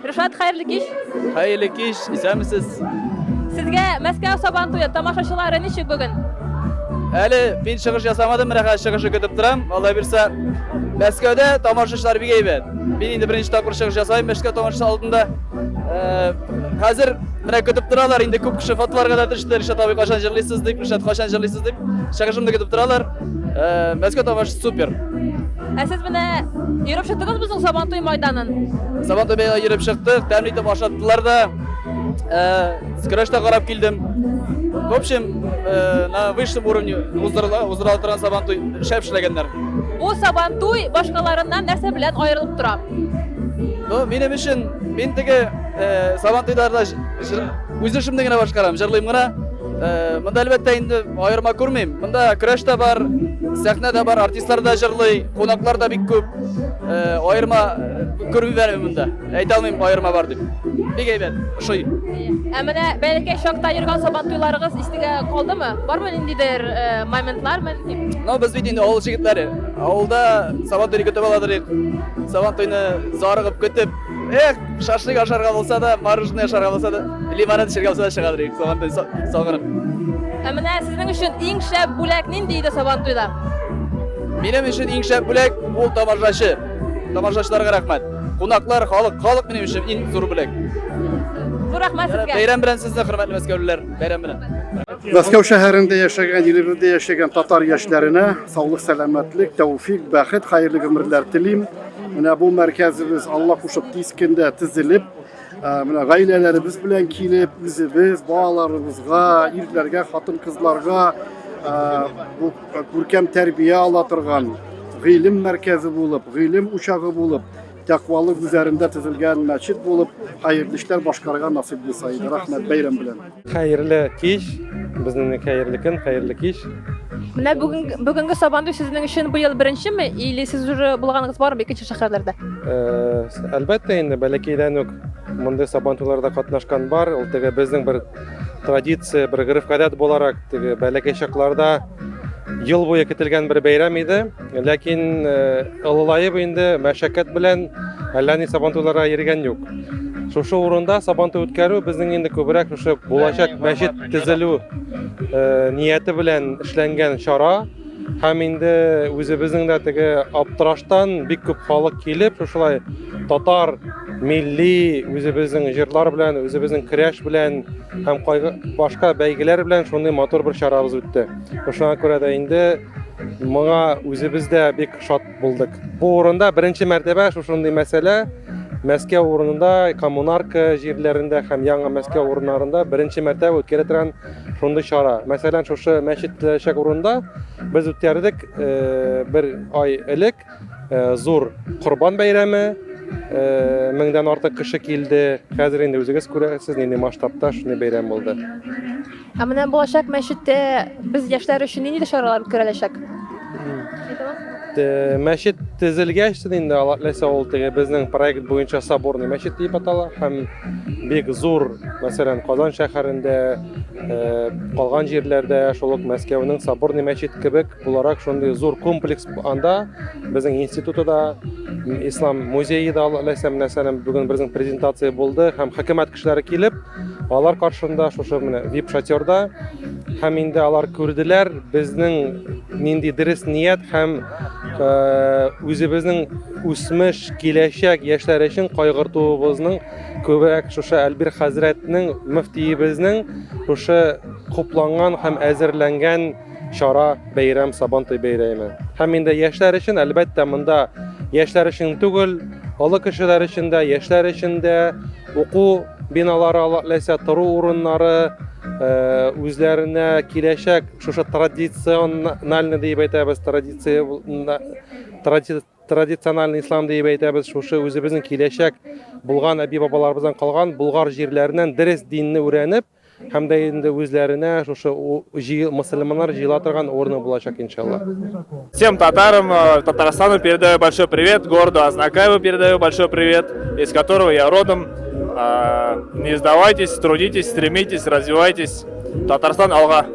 Rüşat hayırlı kеш. Hayırlı kеш, isəmisiz? Sizge Moskva Sabantu'ya tamaşaçıları neçik bugün? Әлі мен шығыш жасамадым, бірақ шығышы күтіп тұрам. Алла берсе, Мәскеуде тамашашылар бик әйбәт. Мен енді бірінші тапқыр шығыш жасаймын Мәскеу тамашасы алдында. Қазір мына күтіп тұралар, енді көп кіші фотоларға да түсті. Ришат абай қашан жырлайсыз деп, Ришат қашан жырлайсыз деп. Шығышымды күтіп тұралар. Мәскеу тамашасы супер. Siz bana yürüp çıktınız bizim Sabantuy Maydanın. Sabantuy Maydan'a yürüp çıktık, təmlikte başlattılar da. Скрашта қарап келдім. В общем, на высшем уровне уздырала тұрған Сабантуй шәп шілегендер. Bu Sabantuy başkalarından нәрсе белән ayrılıp тора? Менің үшін, мен теге Сабантуйларда өз ішімді генә башқарам, жырлайым гына. Мында әлбәттә инде айырма күрмейм. Мында көрәш тә бар, сәхнә дә бар, артистлар да жырлый, қонақлар да бик көп. Айырма күрмей бәрмейм мында. Әйтә алмыйм айырма бар дип. Бик әйбәт, ошый. Менә бәлки шакта йөргән Сабантуйларыгыз истегә калдымы? Бармы ниндидер моментлар мен? Без бит инде авыл җегетләре. Авылда Сабантуйны көтеп аладыр. Сабантуйны зарыгып көтеп, шашлык ашарга булса да, мороженое ашарга булса да, лимонад эчәргә булса да чыгадыр. Сабантуй сагынып. Менә сезнең өчен иң шәп бүләк нинди иде Сабантуйда? Минем өчен иң шәп бүләк ул тамашачы. Тамашачыларга рәхмәт. Кунаклар, халык минем өчен иң зур бүләк. Зур рәхмәт сезгә. Бәйрәм белән сезне, хөрмәтле мәскәүлеләр. Бәйрәм белән. Мәскәү шәһәрендә яшәгән, илебездә яшәгән татар яшьләренә саулык, сәламәтлек, тәүфик, бәхет, хәерле гомерләр телим. Менә бу мәркәзебез Алла кушып тиз көндә төзелеп, менә гаиләләребез белән килеп, үзебез балаларыбызга, ирләргә, хатын-кызларга бу күркәм тәрбия ала торган гыйлем мәркәзе булып, гыйлем учагы булып, тәкъвалык үзәрендә төзелгән мәчет булып, хәерле эшләр башкарырга насыйп булса иде. Рәхмәт, бәйрәм белән. Хәерле кич, безнең хәерле көн, хәерле кич. Менә бүгенге Сабантуй сезнең өчен бу ел беренчеме, или сез уже булганыгыз бармы икенче шәһәрләрдә? Әлбәттә инде бәләкәйдән үк мондай Сабантуйларда катнашкан бар. Ул теге безнең бер традиция, бер гырыф-гадәт буларак теге бәләкәй чакларда ел буе көтелгән бер бәйрәм иде. Ләкин олылайып инде мәшәкать белән әллә ни Сабантуйларга йөргән юк. Шушы урында Сабантуй үткәрү безнең инде күбрәк шушы булачак мәчет төзелү нияте белән эшләнгән чара. Һәм инде үзебезнең дә теге аптыраштан бик күп халык килеп, шушылай татар милли үзебезнең җырлар белән, үзебезнең көрәш белән һәм башка бәйгеләр белән шундый матур бер чарабыз үтте. Шуңа күрә дә инде моңа үзебез дә бик шат булдык. Бу урында беренче мәртәбә шушындый мәсьәлә Мәскәү урынында, коммунарка җирләрендә һәм яңа Мәскәү урыннарында беренче мәртәбә үткәрә торган шундый чара. Мәсәлән, шушы мәчет төзеләчәк урында без үткәрдек бер ай элек зур Корбан бәйрәме, 1000-дән артык кеше килде. Хәзер инде үзегез күрәсез, нинди масштабта шундый бәйрәм булды. Менә булачак мәчеттә без яшьләр өчен нинди чаралар үткәреләчәк? Мәчет төзелгәч инде алласа ул теге безнең проект буенча соборный мәчет дип атала һәм бик зур, мәсәлән, Казан шәһәрендә, калган җирләрдә, шул ук Мәскәүнең соборный мәчет кебек буларак шундый зур комплекс анда безнең институтта, Ислам музее да алласа мәсәлән бүген безнең презентация булды һәм хөкүмәт кешеләре килеп, алар каршында шушы менә VIP шатерда һәм инде алар күрделәр безнең нинди дөрес ният һәм үзебезнең үсмеш киләчәк яшьләр өчен кайгыртуыбызның күбрәк шушы Әлбир хәзрәтнең, мөфтиебезнең шушы хупланган һәм әзерләнгән чара бәйрәм Сабантуй бәйрәме. Һәм инде яшьләр өчен әлбәттә монда яшьләр өчен түгел, олы кешеләр өчен дә, яшьләр өчен дә уку биналары, алласа тору урыннары, үзләренә киләчәк шушы традициональный дип әйтәбез, традициональный ислам дип әйтәбез, шушы үзебезнең киләчәк булган әби-бабаларыбыздан калган Булгар җирләреннән дөрес динне өйрәнеп, һәм дә инде үзләренә шушы мөселманнар җыела торган урыны булачак иншалла. Всем татарам Татарстану передаю большой привет, городу Азнакаеву передаю большой привет, из которого я родом. Не сдавайтесь, трудитесь, стремитесь, развивайтесь. Татарстан алга.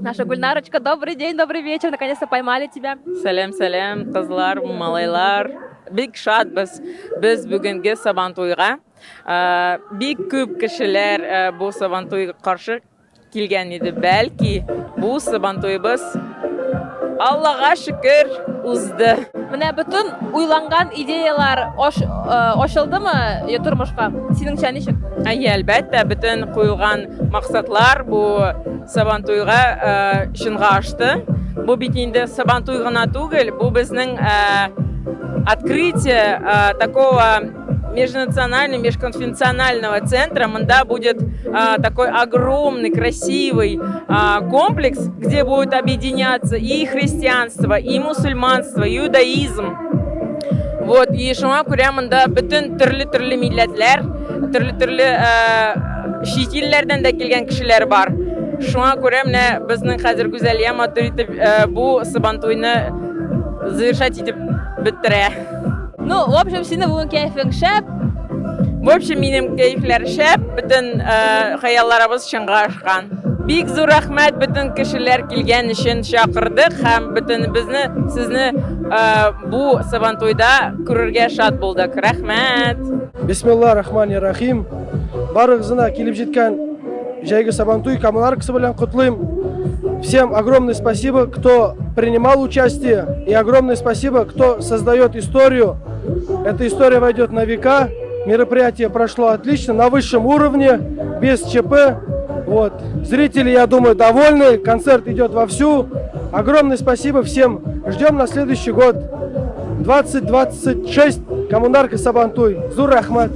Наша Гульнарочка, добрый день, добрый вечер, наконец-то поймали тебя. Сәлем, кызлар, малайлар. Бик шат без бүгенге Сабантуйга Бик күп кешеләр бу сабантуйга каршы килгән иде. Бәлки, бу сабантуйыбыз Аллага шөкер узды. Менә бөтен уйланган идеялар ошылдымы тормышка? Синеңчә ничек? Әлбәттә, бөтен куелган максатлар бу сабантуйга чынга ашты. Бу бит инде сабантуй гына түгел, бу безнең открытие такого межнационального, межконфессионального центра. Мында будет такой огромный, красивый комплекс, где будут объединяться и христианство, и мусульманство, и иудаизм. Вот, и шуңа күрә мында бөтен төрле милләтләр, төрле чит илләрдән дә килгән кешеләр бар. Шуңа күрә менә безнең хәзер Гүзәлия матур итеп бу сабантуйны завершать итеп бетерә. Ну, в общем, синең бүген кәефең шәп. В общем, минем кәефләр шәп, бөтен хыялларыбыз чынга ашкан. Бик зур рәхмәт бөтен кешеләр килгән өчен чакырдык һәм бөтен сезне бу сабантуйда күрергә шат булдык. Рәхмәт. Бисмилла рахмани рахим. Барыгызына килеп җиткән җәйге сабантуй коммунаркасы белән котлыйм. Всем огромное спасибо, кто принимал участие, и огромное спасибо, кто создает историю. Эта история войдет на века. Мероприятие прошло отлично, на высшем уровне, без ЧП. Вот. Зрители, я думаю, довольны. Концерт идет вовсю. Огромное спасибо всем. Ждем на следующий год. 2026 Коммунарка Сабантуй. Зур Рахмат.